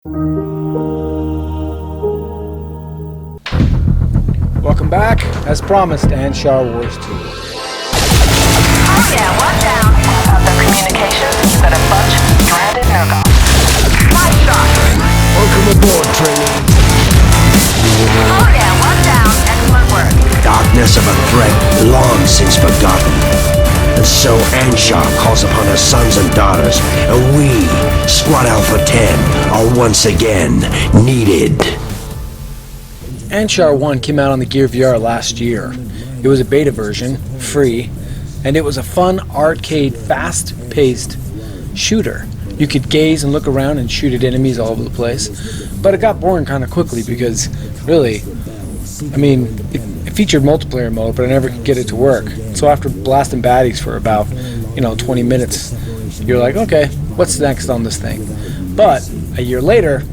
Welcome back, as promised, Anshar Wars 2. Oh yeah, one down. Of the communications that a bunch of stranded nergoffs. Nice shot. Welcome aboard, trainee. Oh yeah, one down. Excellent work. Darkness of a threat long since forgotten. And so Anshar calls upon her sons and daughters, and we, Squad Alpha 10, are once again needed. Anshar 1 came out on the Gear VR last year. It was a beta version, free, and it was a fun, arcade, fast-paced shooter. You could gaze and look around and shoot at enemies all over the place, but it got boring kind of quickly because, really, I mean, it featured multiplayer mode, but I never could get it to work. So after blasting baddies for about, 20 minutes, you're like, okay, what's next on this thing? But a year later,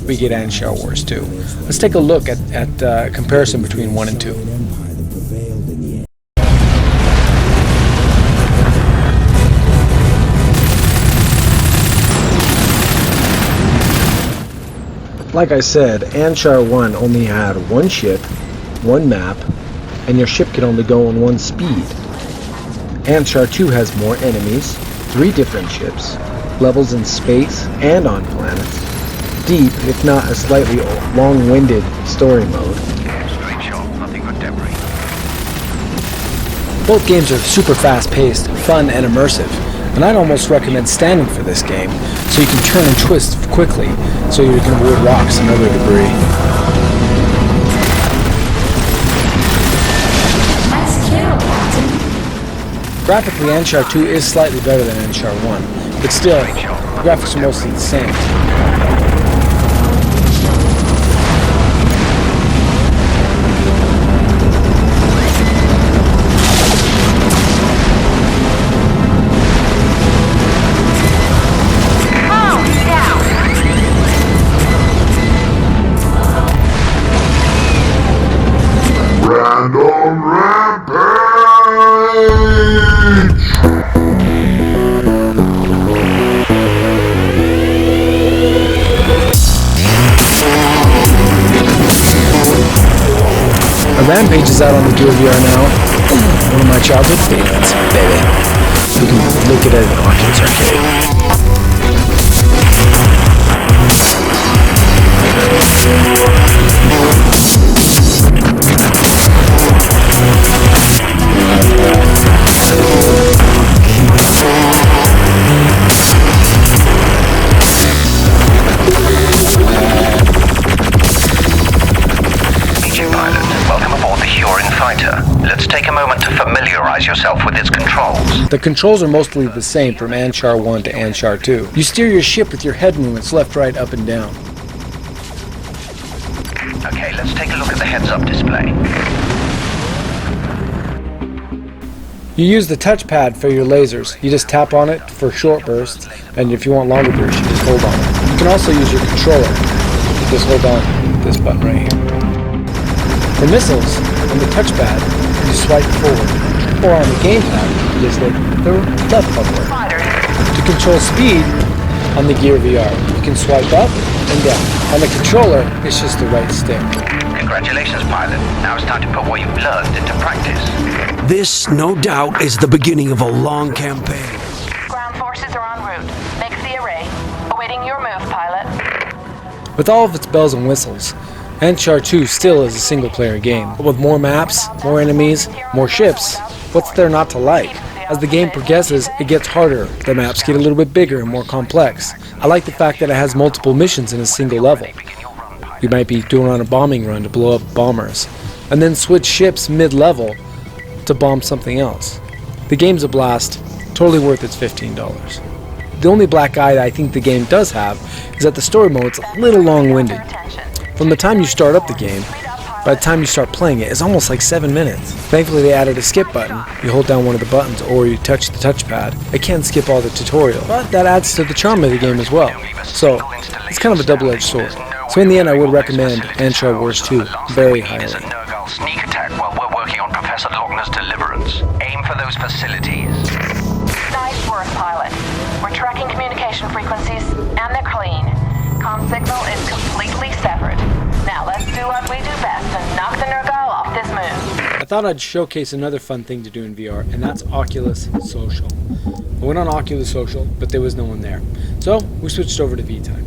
we get Anshar Wars 2. Let's take a look at comparison between 1 and 2. Like I said, Anshar 1 only had one ship, one map, and your ship could only go on one speed. Anshar 2 has more enemies, 3 different ships, levels in space and on planets, deep, if not a slightly long-winded story mode. Straight shot, nothing but debris. Both games are super fast-paced, fun, and immersive, and I'd almost recommend standing for this game so you can turn and twist quickly so you can avoid rocks and other debris. Graphically, Anshar 2 is slightly better than Anshar 1, but still, the graphics are mostly the same. Random Rampage! Rampage is out on the Gear VR now. One of my childhood favorites, baby. You can look at it in Oculus Arcade. Let's take a moment to familiarize yourself with its controls. The controls are mostly the same from Anshar 1 to Anshar 2. You steer your ship with your head movements left, right, up, and down. Okay, let's take a look at the heads-up display. You use the touchpad for your lasers. You just tap on it for short bursts, and if you want longer bursts, you just hold on it. You can also use your controller. You just hold on this button right here. For missiles, on the touchpad, you swipe forward, or on the gamepad, you just hit the left button. To control speed on the Gear VR, you can swipe up and down. On the controller, it's just the right stick. Congratulations, pilot. Now it's time to put what you've learned into practice. This, no doubt, is the beginning of a long campaign. Ground forces are en route. Make the array. Awaiting your move, pilot. With all of its bells and whistles, Anshar 2 still is a single-player game, but with more maps, more enemies, more ships. What's there not to like? As the game progresses, it gets harder. The maps get a little bit bigger and more complex. I like the fact that it has multiple missions in a single level. You might be doing on a bombing run to blow up bombers, and then switch ships mid-level to bomb something else. The game's a blast, totally worth its $15. The only black eye that I think the game does have is that the story mode's a little long-winded. From the time you start up the game, by the time you start playing it, it's almost like 7 minutes. Thankfully they added a skip button. You hold down one of the buttons or you touch the touchpad. It can skip all the tutorial, but that adds to the charm of the game as well. So, it's kind of a double-edged sword. So in the end I would recommend Anshar Wars 2 very highly. Sneak attack while we're working on Professor Lochner's deliverance. Aim for those facilities. Nice work, pilot. We're tracking communication frequencies, and they're clean. Com 6 signal is completely separate. Now let's do what we do best and knock the Nergal off this moon. I thought I'd showcase another fun thing to do in VR, and that's Oculus Social. I went on Oculus Social, but there was no one there. So we switched over to vTime.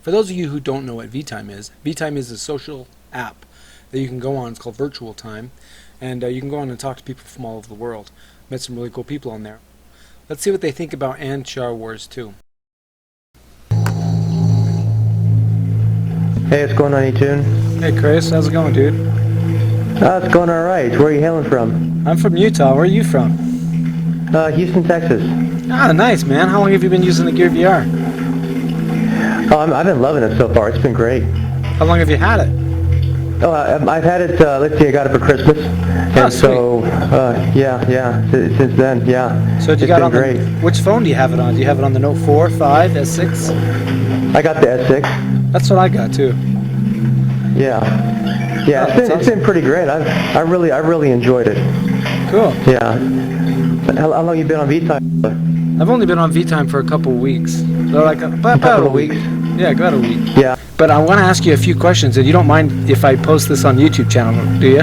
For those of you who don't know what vTime is a social app that you can go on. It's called Virtual Time, and you can go on and talk to people from all over the world. Met some really cool people on there. Let's see what they think about Anshar Wars 2. Hey, what's going on, E-Tune? Hey Chris, how's it going, dude? It's going alright. Where are you hailing from? I'm from Utah. Where are you from? Houston, Texas. Ah, nice, man. How long have you been using the Gear VR? Oh, I've been loving it so far. It's been great. How long have you had it? Oh, I've had it, let's see, I got it for Christmas. And so, since then, yeah. So you got on great. Which phone do you have it on? Do you have it on the Note 4, 5, S6? I got the S6. That's what I got too. Yeah. Yeah, it's been pretty great. I really enjoyed it. Cool. Yeah. How long you been on vTime? I've only been on vTime for a couple of weeks. So like about a week. Yeah, about a week. Yeah. But I want to ask you a few questions, and you don't mind if I post this on YouTube channel, do you?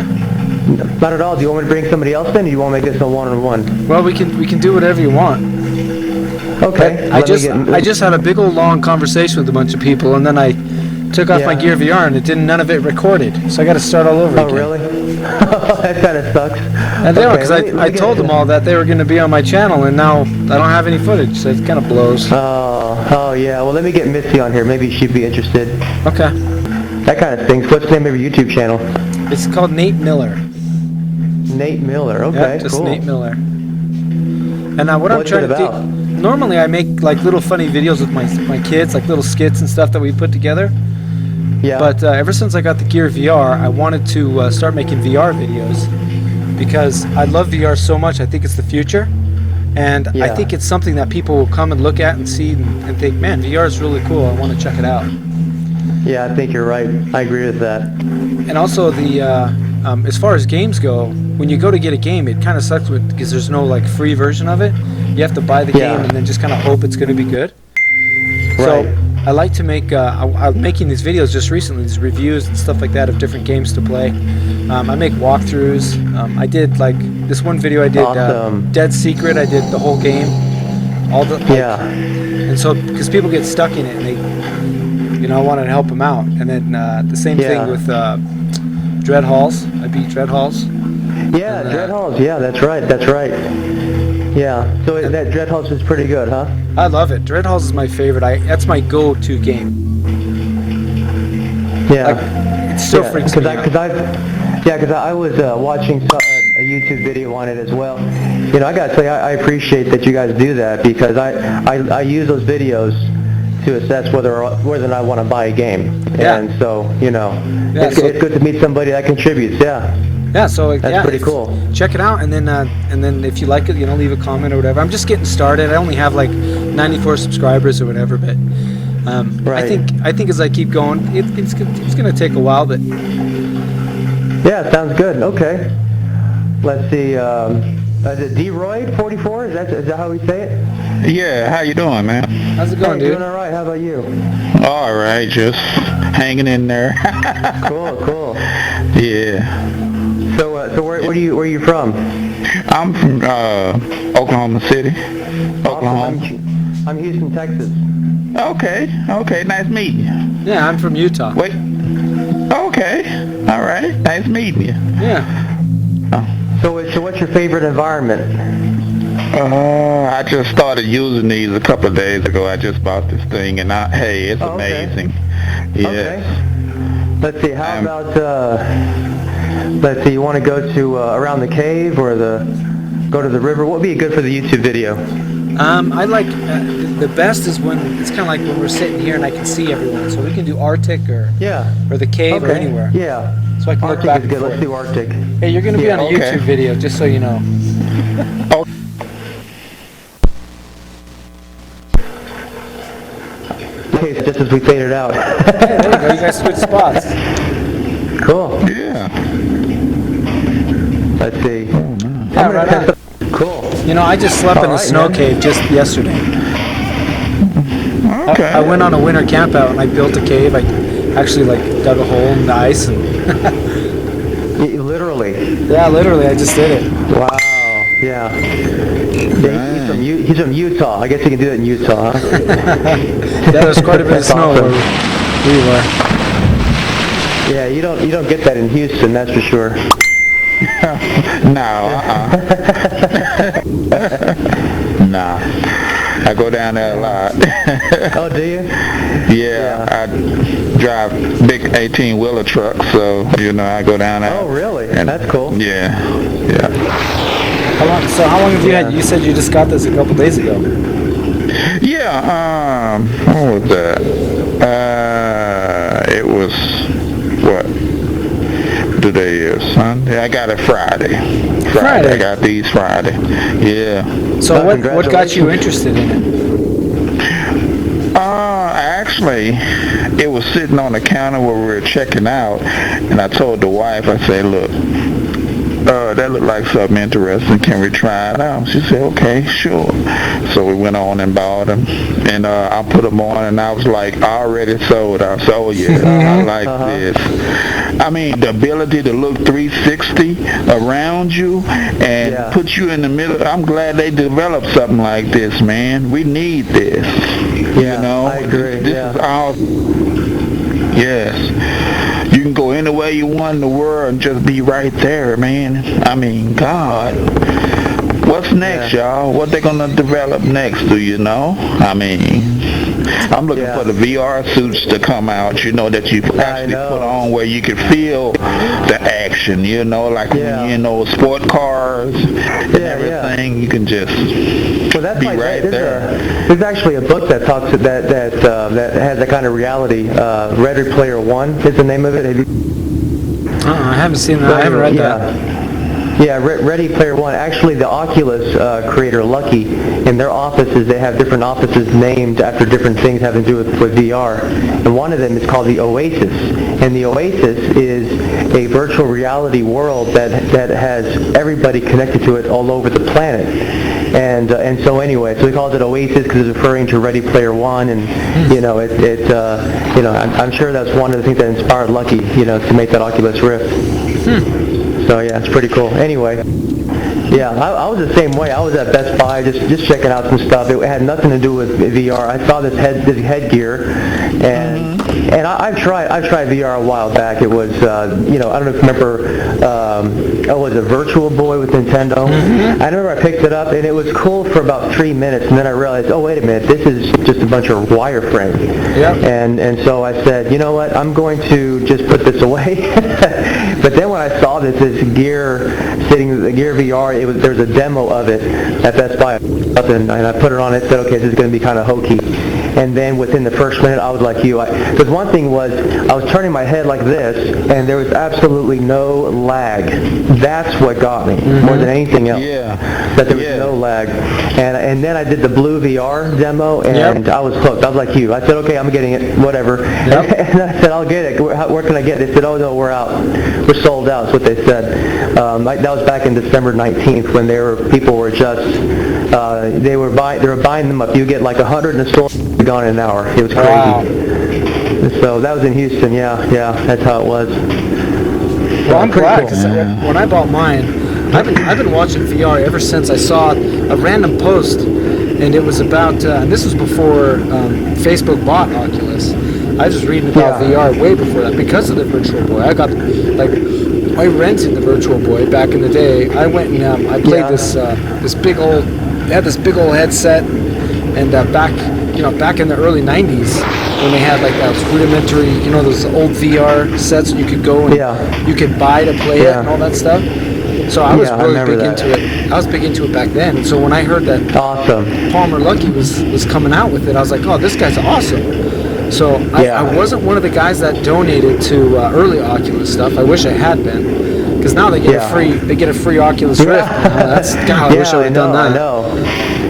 Not at all. Do you want me to bring somebody else in, or do you want to make this a one-on-one? Well, we can do whatever you want. Okay. I just had a big old long conversation with a bunch of people, and then I took off my Gear VR, and none of it recorded. So I got to start all over again. Oh, really? That kind of sucks. And they because I told them all that they were going to be on my channel, and now I don't have any footage, so it kind of blows. Oh yeah. Well, let me get Missy on here. Maybe she'd be interested. Okay. That kind of stinks. What's the name of your YouTube channel? It's called Nate Miller. Nate Miller. Okay, yep, just cool. Nate Miller. And now what I'm trying to do, normally I make like little funny videos with my kids, like little skits and stuff that we put together. Yeah. But ever since I got the Gear VR, I wanted to start making VR videos because I love VR so much. I think it's the future, and I think it's something that people will come and look at and see and think, man, VR is really cool. I want to check it out. Yeah, I think you're right. I agree with that. And also the as far as games go, when you go to get a game, it kind of sucks because there's no like free version of it. You have to buy the game and then just kind of hope it's going to be good. Right. So I like to make, I'm making these videos just recently, these reviews and stuff like that of different games to play. I make walkthroughs. I did like this one video I did, awesome. Dead Secret. I did the whole game. And so because people get stuck in it and they, I wanted to help them out. And then the same thing with Dread Halls. I beat Dread Halls. Yeah, Dread Halls. Yeah, that's right. Yeah, so that Dread Halls is pretty good, huh? I love it. Dread Halls is my favorite. That's my go-to game. Yeah. It still freaks me out. Because I was watching a YouTube video on it as well. I gotta tell you, I appreciate that you guys do that because I use those videos to assess whether or not I want to buy a game. Yeah. And so, it's good to meet somebody that contributes. Yeah, so that's pretty cool. Check it out, and then if you like it, leave a comment or whatever. I'm just getting started. I only have like 94 subscribers or whatever, but I think as I keep going, it's gonna take a while, but yeah, sounds good. Okay, let's see. Is it D-Royd 44? Is that how we say it? Yeah, how you doing, man? How's it going, dude? Doing all right. How about you? All right, just hanging in there. Cool. Yeah. So where are you from? I'm from Oklahoma City. Oklahoma. I'm Houston, Texas. Okay, nice meeting you. Yeah, I'm from Utah. Wait. Okay, all right, nice meeting you. Yeah. So what's your favorite environment? I just started using these a couple of days ago. I just bought this thing, and it's amazing. Yeah. Okay. Let's see. How about let's see. You want to go to around the cave or go to the river? What would be good for the YouTube video? I like the best is when it's kind of like when we're sitting here and I can see everyone, so we can do Arctic or the cave or anywhere. Yeah. So I can Arctic look back is good. and forth. Let's do Arctic. Hey, you're going to be on a YouTube video, just so you know. Okay, so just as we faded out. Hey, there you go. You guys switch spots. Cool. Yeah. Let's see. Yeah, right on. Cool. I just slept in a snow cave just yesterday. Okay. I went on a winter camp out and I built a cave. I actually like dug a hole in the ice and Literally. yeah, literally, I just did it. Wow. Yeah. He's from Utah. I guess you can do that in Utah, huh? Yeah, there's quite a bit of snow awesome. where we were. Yeah, you don't get that in Houston, that's for sure. No, nah. I go down there a lot. Oh, do you? Yeah, I drive big 18-wheeler trucks, so I go down there. Oh, really? And, that's cool. Yeah. How long have you had? You said you just got this a couple days ago. Yeah, what was that? It was, what? Today is Sunday. I got it Friday. I got these Friday. Yeah. So what got you interested in it? Actually, it was sitting on the counter where we were checking out, and I told the wife, I said, look, that looked like something interesting. Can we try it out? She said, okay, sure. So we went on and bought them, and I put them on, and I was like, already sold. I said, oh yeah, I like this. I mean, the ability to look 360 around you and put you in the middle. I'm glad they developed something like this, man. We need this. I agree. This is our. Yes. You can go anywhere you want in the world and just be right there, man. I mean, God. What's next, y'all? What they gonna develop next, do you know? I mean, I'm looking for the VR suits to come out, that you actually put on where you can feel the action, like sport cars and everything. You can just be right there. There's actually a book that talks that has that kind of reality. Ready Player One is the name of it. Have you? I haven't seen that. I haven't read that. Yeah, Ready Player One. Actually, the Oculus creator, Lucky, in their offices, they have different offices named after different things having to do with VR. And one of them is called the Oasis. And the Oasis is a virtual reality world that has everybody connected to it all over the planet. And so anyway, so he calls it Oasis because it's referring to Ready Player One, and I'm sure that's one of the things that inspired Lucky, to make that Oculus Rift. So yeah, it's pretty cool. Anyway, yeah, I was the same way. I was at Best Buy just checking out some stuff. It had nothing to do with VR. I saw this headgear, and I've tried VR a while back. It was I don't know if you remember. It was a Virtual Boy with Nintendo. I remember I picked it up, and it was cool for about 3 minutes, and then I realized, oh wait a minute, this is just a bunch of wireframe. Yep. And so I said, you know what, I'm going to just put this away. But then when I saw this Gear VR, there was a demo of it at Best Buy, and I put it on it, said, okay, this is going to be kind of hokey. And then within the first minute, I was like you. Because one thing was, I was turning my head like this, and there was absolutely no lag. That's what got me, more than anything else. Yeah. That there was no lag. And then I did the Blue VR demo, and I was hooked. I was like you. I said, okay, I'm getting it, whatever. Yep. And I said, I'll get it. Where can I get it? They said, oh, no, we're out. We're sold out, is what they said. That was back in December 19th when people were just, they were buying them up. You get like 100 in the store, gone in an hour. It was crazy. Wow. So that was in Houston, yeah, that's how it was. Well, I'm glad, because when I bought mine, I've been watching VR ever since I saw a random post, and it was about, and this was before Facebook bought Oculus. I was just reading about VR way before that because of the Virtual Boy. I rented the Virtual Boy back in the day. I went and I played this big old, they had this big old headset, and back in the early 90s, when they had like those rudimentary, those old VR sets you could go and you could buy to play it and all that stuff. So I was really big into it. I was big into it back then. And so when I heard that Palmer Luckey was coming out with it, I was like, oh, this guy's awesome. So I wasn't one of the guys that donated to early Oculus stuff. I wish I had been, because now they get a free Oculus Rift. I wish I would have done that. I know.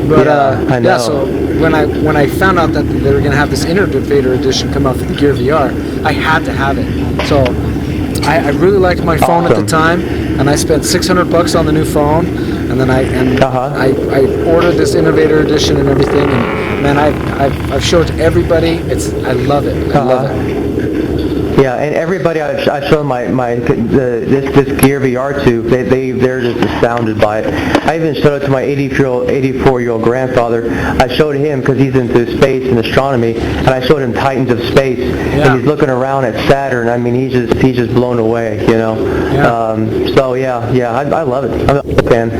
But so when I found out that they were going to have this Innovator Edition come out for the Gear VR, I had to have it. So I really liked my phone at the time, and I spent $600 on the new phone, and then I ordered this Innovator Edition and everything, and man, I've showed it to everybody. I love it. I love it. Yeah, and everybody I've shown this Gear VR to, they're just astounded by it. I even showed it to my 84-year-old grandfather. I showed him because he's into space and astronomy, and I showed him Titans of Space, and he's looking around at Saturn. I mean, he's just blown away, you know. Yeah. So I love it. I'm a fan.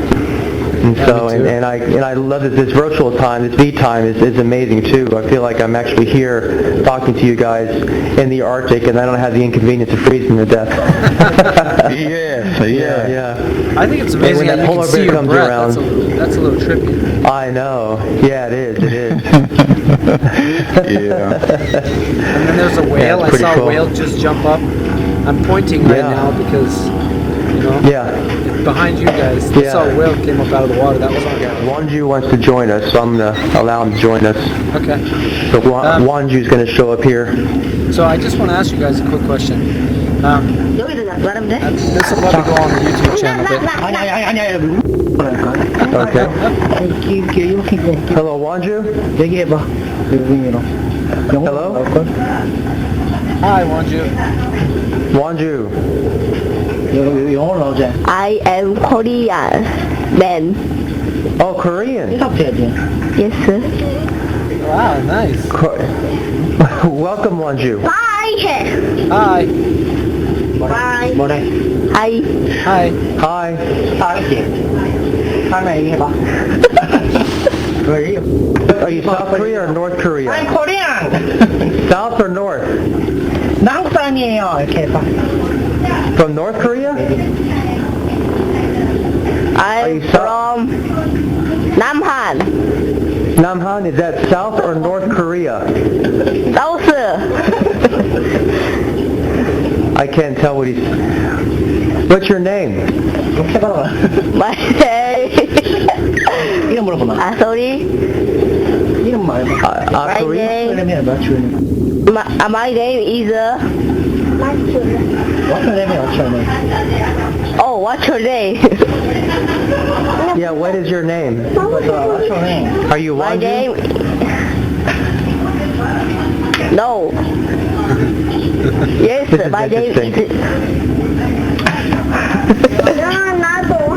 And so, and I love that this virtual time, this vTime is amazing too. I feel like I'm actually here talking to you guys in the Arctic, and I don't have the inconvenience of freezing to death. Yeah. I think it's amazing when that polar bear comes around. That's a little trippy. I know. Yeah, it is. Yeah. And then there's a whale. Yeah, I saw cool. a whale just jump up. I'm pointing right now because, you know. Yeah. Behind you guys. I saw a whale came up out of the water. That was on camera. Wanju wants to join us, so I'm going to allow him to join us. Okay. So Wanju's going to show up here. So I just want to ask you guys a quick question. This will probably go on the YouTube channel, but Okay. Hello, Wanju? Hello? hi, Wanju. Wanju. I am Korean man. Oh, Korean. Yes, sir. Wow, nice. Welcome, Wanju. Hi. Hi. Hi. Hi. Hi. Are you South Korea or North Korea? I'm Korean. South or North? 남산이에요. 이렇게 봐. From North Korea? I'm from Namhan. Namhan, is that South or North Korea? South. I can't tell what he's... What's your name? My name. 이름 물어보나? Sorry. 이름 말해봐. My name. My name is. What's your name? Oh, what's your name? Yeah, what is your name? What's your name? Are you My Wanju? name. No. Yes, This is my name interesting. is.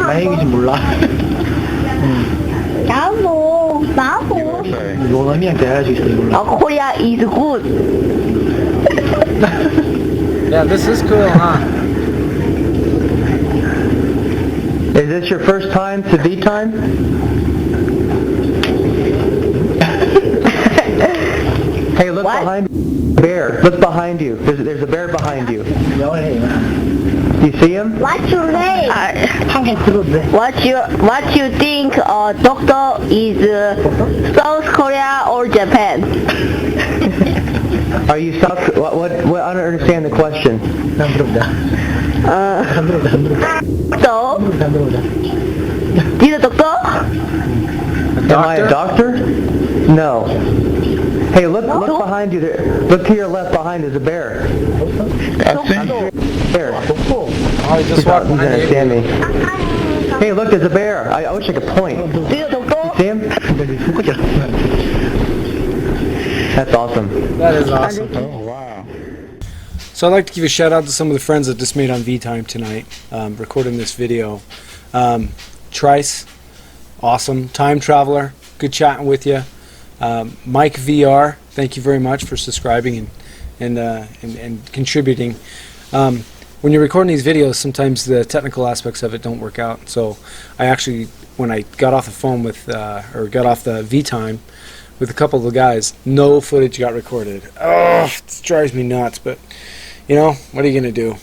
나이인지 몰라. 이거 의미랑 대화할 수 있어. 몰라. Korea is good. Yeah, this is cool, huh? Is this your first time to vTime? Hey, look What? behind you. Bear. Look behind you. There's a bear behind you. 영어해. You see him? What's your name? 한개 들어도 돼. What you think doctor is South Korea or Japan? Are you South? What? I don't understand the question. 난 들어보자. 안 들어보자. So, 안 들어보자. is a doctor? Am I a doctor? No. Hey, look behind you. Look to your left behind is a bear. Bear. Oh, he just walked He's behind gonna you. stand me. Hey, look, there's a bear. I wish I could point. See him? That's awesome. That is awesome. Oh, wow. So I'd like to give a shout out to some of the friends that just made on vTime tonight, recording this video. Trice, awesome. Time Traveler, good chatting with you. Mike VR, thank you very much for subscribing and contributing. When you're recording these videos, sometimes the technical aspects of it don't work out. So I actually, when I got off the phone with, or got off the vTime with a couple of the guys, no footage got recorded. Oh, it drives me nuts, but you know, what are you going to do?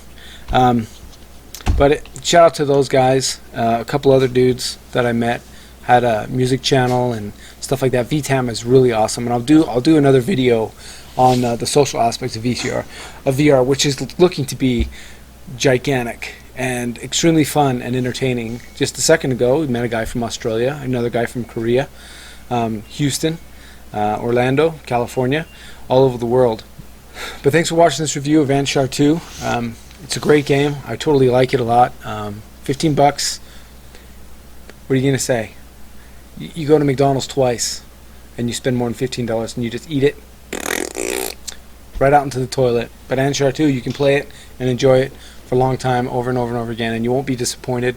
But shout out to those guys. A couple other dudes that I met had a music channel and stuff like that. vTime is really awesome, and I'll do another video on the social aspects of VR, which is looking to be gigantic and extremely fun and entertaining. Just a second ago, we met a guy from Australia, another guy from Korea, Houston, Orlando, California, all over the world. But thanks for watching this review of Anshar 2. It's a great game. I totally like it a lot. $15. What are you going to say? You go to McDonald's twice and you spend more than $15 and you just eat it right out into the toilet. But Anshar 2, you can play it and enjoy it for a long time, over and over and over again, and you won't be disappointed.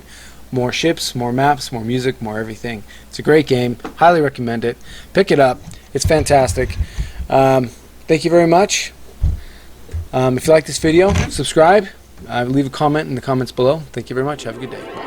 More ships, more maps, more music, more everything. It's a great game. Highly recommend it. Pick it up. It's fantastic. Thank you very much. If you like this video, subscribe. Leave a comment in the comments below. Thank you very much. Have a good day.